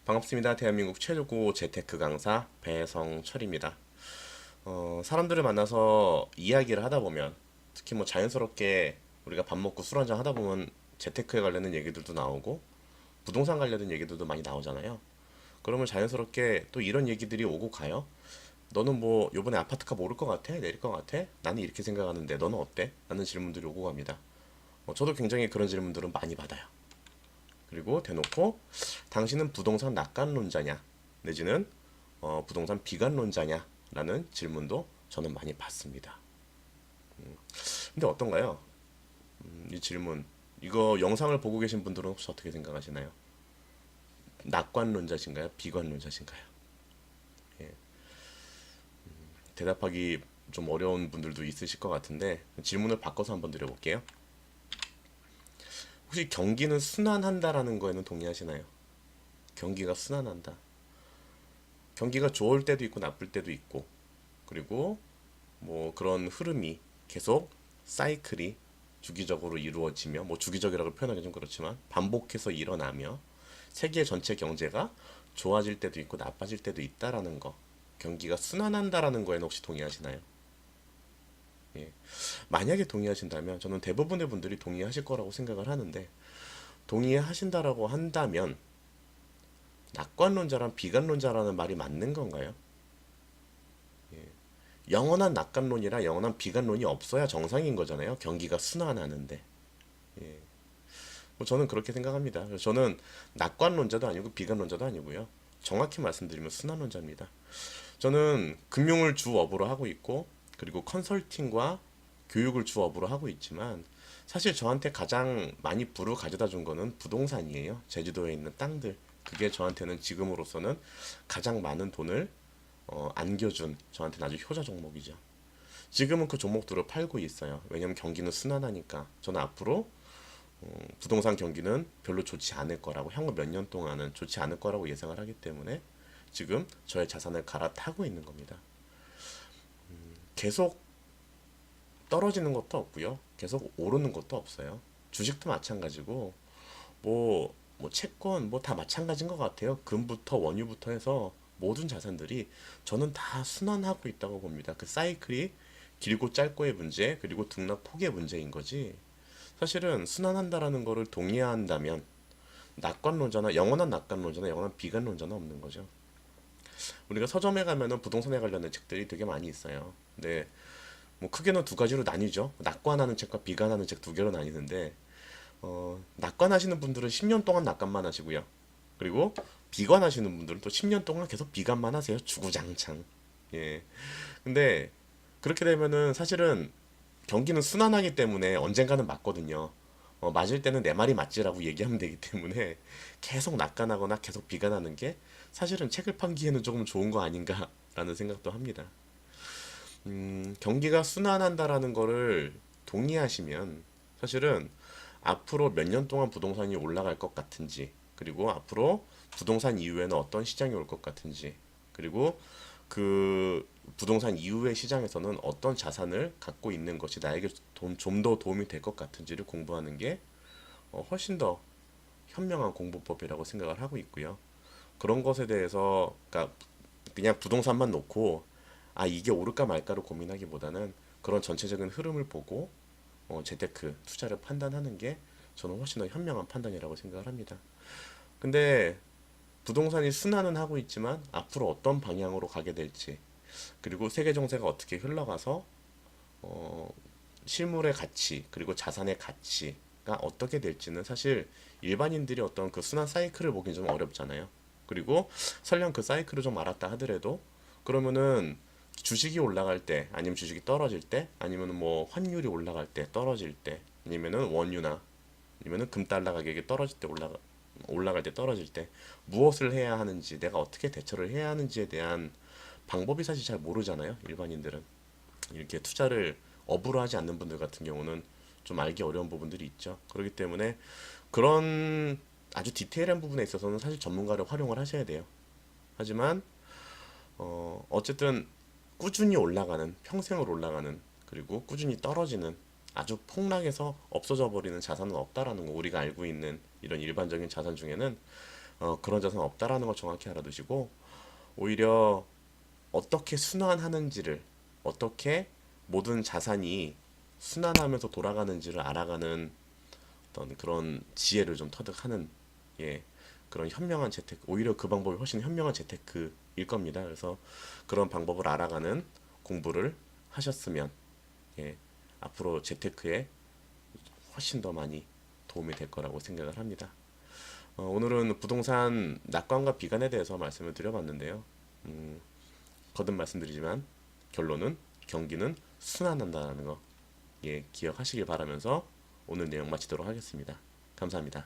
반갑습니다. 대한민국 최고 재테크 강사 배성철입니다. 사람들을 만나서 이야기를 하다 보면 특히 뭐 자연스럽게 우리가 밥 먹고 술 한잔 하다 보면 재테크에 관련된 얘기들도 나오고 부동산 관련된 얘기들도 많이 나오잖아요. 그러면 자연스럽게 또 이런 얘기들이 오고 가요. 너는 뭐 요번에 아파트값 오를 것 같아? 내릴 것 같아? 나는 이렇게 생각하는데 너는 어때? 라는 질문들이 오고 갑니다. 저도 굉장히 그런 질문들은 많이 받아요. 그리고 대놓고 당신은 부동산 낙관론자냐 내지는 부동산 비관론자냐 라는 질문도 저는 많이 받습니다. 근데 어떤가요? 이 질문 이거 영상을 보고 계신 분들은 혹시 어떻게 생각하시나요? 낙관론자신가요? 비관론자신가요? 예, 대답하기 좀 어려운 분들도 있으실 것 같은데 질문을 바꿔서 한번 드려볼게요. 혹시 경기는 순환한다라는 거에는 동의하시나요? 경기가 순환한다. 경기가 좋을 때도 있고 나쁠 때도 있고 그리고 뭐 그런 흐름이 계속 사이클이 주기적으로 이루어지며 뭐 주기적이라고 표현하기 좀 그렇지만 반복해서 일어나며 세계 전체 경제가 좋아질 때도 있고 나빠질 때도 있다라는 거 경기가 순환한다라는 거에는 혹시 동의하시나요? 예. 만약에 동의하신다면 저는 대부분의 분들이 동의하실 거라고 생각을 하는데 동의하신다라고 한다면 낙관론자랑 비관론자라는 말이 맞는 건가요? 영원한 낙관론이라 영원한 비관론이 없어야 정상인 거잖아요. 경기가 순환하는데. 예. 뭐 저는 그렇게 생각합니다. 그래서 저는 낙관론자도 아니고 비관론자도 아니고요. 정확히 말씀드리면 순환론자입니다. 저는 금융을 주업으로 하고 있고 그리고 컨설팅과 교육을 주업으로 하고 있지만 사실 저한테 가장 많이 부를 가져다 준 거는 부동산이에요. 제주도에 있는 땅들. 그게 저한테는 지금으로서는 가장 많은 돈을 안겨준 저한테는 아주 효자 종목이죠. 지금은 그 종목들을 팔고 있어요. 왜냐면 경기는 순환하니까. 저는 앞으로 부동산 경기는 별로 좋지 않을 거라고 향후 몇 년 동안은 좋지 않을 거라고 예상을 하기 때문에 지금 저의 자산을 갈아타고 있는 겁니다. 계속 떨어지는 것도 없고요. 계속 오르는 것도 없어요. 주식도 마찬가지고 뭐 채권 뭐 다 마찬가지인 것 같아요. 금부터 원유부터 해서 모든 자산들이 저는 다 순환하고 있다고 봅니다. 그 사이클이 길고 짧고의 문제 그리고 등락 폭의 문제인 거지. 사실은 순환한다라는 거를 동의한다면 낙관론자나 영원한 낙관론자나 영원한 비관론자는 없는 거죠. 우리가 서점에 가면은 부동산에 관련된 책들이 되게 많이 있어요. 근데 뭐 크게는 두 가지로 나뉘죠. 낙관하는 책과 비관하는 책 두 개로 나뉘는데 낙관하시는 분들은 10년 동안 낙관만 하시고요. 그리고 비관하시는 분들은 또 10년 동안 계속 비관만 하세요. 주구장창. 예. 근데 그렇게 되면은 사실은 경기는 순환하기 때문에 언젠가는 맞거든요. 맞을 때는 내 말이 맞지라고 얘기하면 되기 때문에 계속 낙관하거나 계속 비관하는 게 사실은 책을 판기에는 조금 좋은 거 아닌가라는 생각도 합니다. 경기가 순환한다라는 거를 동의하시면 사실은 앞으로 몇 년 동안 부동산이 올라갈 것 같은지, 그리고 앞으로 부동산 이후에는 어떤 시장이 올 것 같은지, 그리고 그 부동산 이후의 시장에서는 어떤 자산을 갖고 있는 것이 나에게 좀 더 도움이 될 것 같은지를 공부하는 게 훨씬 더 현명한 공부법이라고 생각을 하고 있고요. 그런 것에 대해서 그러니까 그냥 부동산만 놓고 아 이게 오를까 말까를 고민하기보다는 그런 전체적인 흐름을 보고 재테크 투자를 판단하는 게 저는 훨씬 더 현명한 판단이라고 생각을 합니다. 근데 부동산이 순환은 하고 있지만 앞으로 어떤 방향으로 가게 될지 그리고 세계 정세가 어떻게 흘러가서 어, 실물의 가치 그리고 자산의 가치가 어떻게 될지는 사실 일반인들이 어떤 그 순환 사이클을 보기 좀 어렵잖아요. 그리고 설령 그 사이클을 좀 알았다 하더라도 그러면은 주식이 올라갈 때 아니면 주식이 떨어질 때 아니면 뭐 환율이 올라갈 때 떨어질 때 아니면은 원유나 아니면은 금달러 가격이 떨어질 때 올라갈 때 떨어질 때 무엇을 해야 하는지 내가 어떻게 대처를 해야 하는지에 대한 방법이 사실 잘 모르잖아요. 일반인들은 이렇게 투자를 업으로 하지 않는 분들 같은 경우는 좀 알기 어려운 부분들이 있죠. 그렇기 때문에 그런 아주 디테일한 부분에 있어서는 사실 전문가를 활용을 하셔야 돼요. 하지만 어쨌든 꾸준히 올라가는 평생을 올라가는 그리고 꾸준히 떨어지는 아주 폭락해서 없어져 버리는 자산은 없다라는 거 우리가 알고 있는 이런 일반적인 자산 중에는 그런 자산 없다라는 걸 정확히 알아두시고 오히려 어떻게 순환하는지를 어떻게 모든 자산이 순환하면서 돌아가는지를 알아가는 어떤 그런 지혜를 좀 터득하는 예 그런 현명한 재테크 오히려 그 방법이 훨씬 현명한 재테크일 겁니다. 그래서 그런 방법을 알아가는 공부를 하셨으면 예 앞으로 재테크에 훨씬 더 많이 도움이 될 거라고 생각을 합니다. 오늘은 부동산 낙관과 비관에 대해서 말씀을 드려봤는데요. 거듭 말씀드리지만 결론은 경기는 순환한다는 거 예, 기억하시길 바라면서 오늘 내용 마치도록 하겠습니다. 감사합니다.